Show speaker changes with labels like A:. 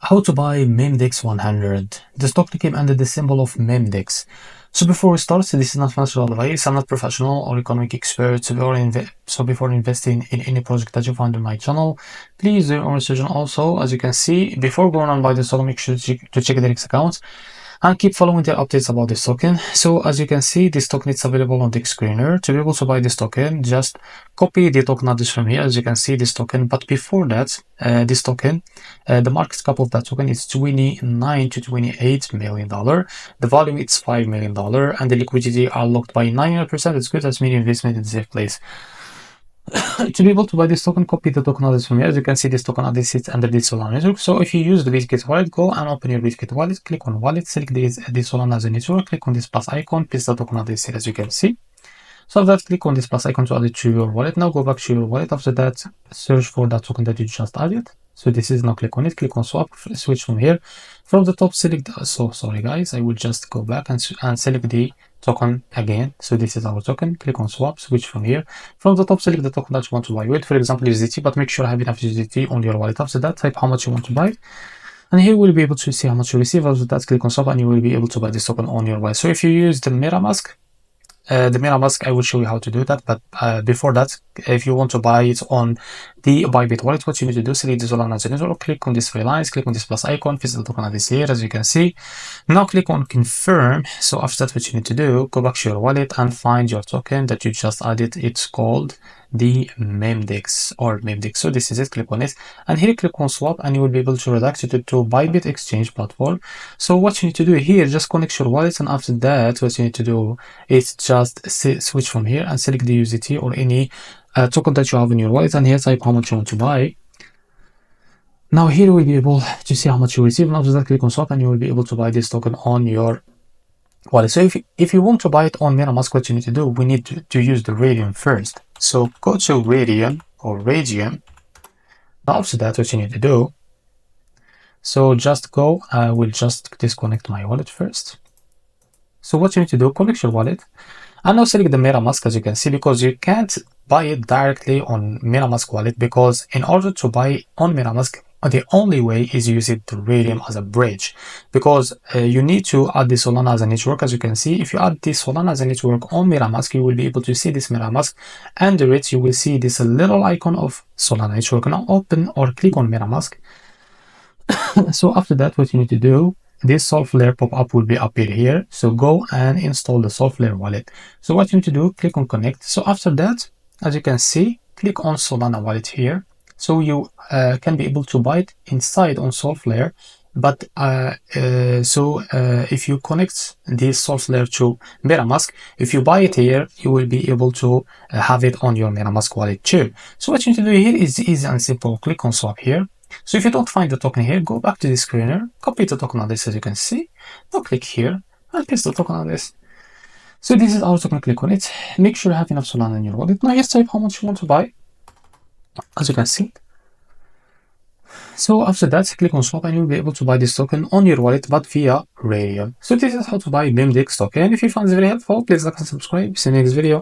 A: How to buy MEMDEX 100. This token came under the symbol of MEMDEX. So before we start, this is not financial advice. I'm not professional or economic expert. So before investing in any project that you find on my channel, please do your own research. And also, as you can see, before going on buy this token, make sure to check the next account and keep following the updates about this token. So as you can see, this token is available on the screener. To be able to buy this token, just copy the token address from here. As you can see, this token, but before that, this token, the market cap of that token is 29 to 28 million dollar. The volume is $5 million, and the liquidity are locked by 99%. It's good as medium investment in a safe place. To be able to buy this token, copy the token address from here. As you can see, this token address sits under the Solana network. So if you use the Bitget wallet, go and open your Bitget wallet, click on wallet, select the Solana as a network, click on this plus icon, paste the token address here, as you can see. So after that, click on this plus icon to add it to your wallet. Now go back to your wallet. After that, search for that token that you just added. So this is, now click on it, click on swap, switch from here. From the top, select, sorry guys, I will just go back and select the token again. So this is our token, click on swap, switch from here. From the top, select the token that you want to buy with, for example, USDT, but make sure you have enough USDT on your wallet. After that, type how much you want to buy. And here we'll be able to see how much you receive. After that, click on swap and you will be able to buy this token on your wallet. So if you use the MetaMask, I will show you how to do that, but before that, if you want to buy it on the Bybit wallet, what you need to do, select the Solana as a network, click on this three lines, click on this plus icon, paste the token address here, as you can see. Now click on confirm. So after that, what you need to do, go back to your wallet and find your token that you just added. It's called the MEMDEX or MEMDEX. So this is it, click on it, and here click on swap, and you will be able to redact it to Bybit exchange platform. So what you need to do here, just connect your wallet, and after that, what you need to do is just switch from here and select the USDT or any token that you have in your wallet, and here type how much you want to buy. Now here you will be able to see how much you receive, and after that, click on swap, and you will be able to buy this token on your wallet. So if you want to buy it on MetaMask, what you need to do, we need to use the Radium first. So go to Radium or Radium. Now after that, what you need to do, so just go, I will just disconnect my wallet first. So what you need to do, connect your wallet, and now select the MetaMask, as you can see, because you can't buy it directly on MetaMask wallet, because in order to buy on MetaMask, the only way is using the Radium as a bridge, because you need to add the Solana as a network. As you can see, if you add this Solana as a network on MetaMask, you will be able to see this MetaMask. Under it, you will see this little icon of Solana network. Now open or click on MetaMask. So after that, what you need to do, this Solflare pop-up will be appear here. So go and install the Solflare wallet. So what you need to do, click on connect. So after that, as you can see, click on Solana wallet here. So you can be able to buy it inside on Solflare, but if you connect this Solflare to MetaMask, if you buy it here, you will be able to have it on your MetaMask wallet too. So what you need to do here is easy and simple. Click on swap here. So if you don't find the token here, go back to the screener, copy the token address, as you can see. Now click here and paste the token address. So this is our token. Click on it. Make sure you have enough Solana in your wallet. Now just type how much you want to buy, as you can see. So after that, click on swap, and you'll be able to buy this token on your wallet, but via Radium. So this is how to buy MEMDEX token. If you found this very helpful, please like and subscribe. See you in the next video.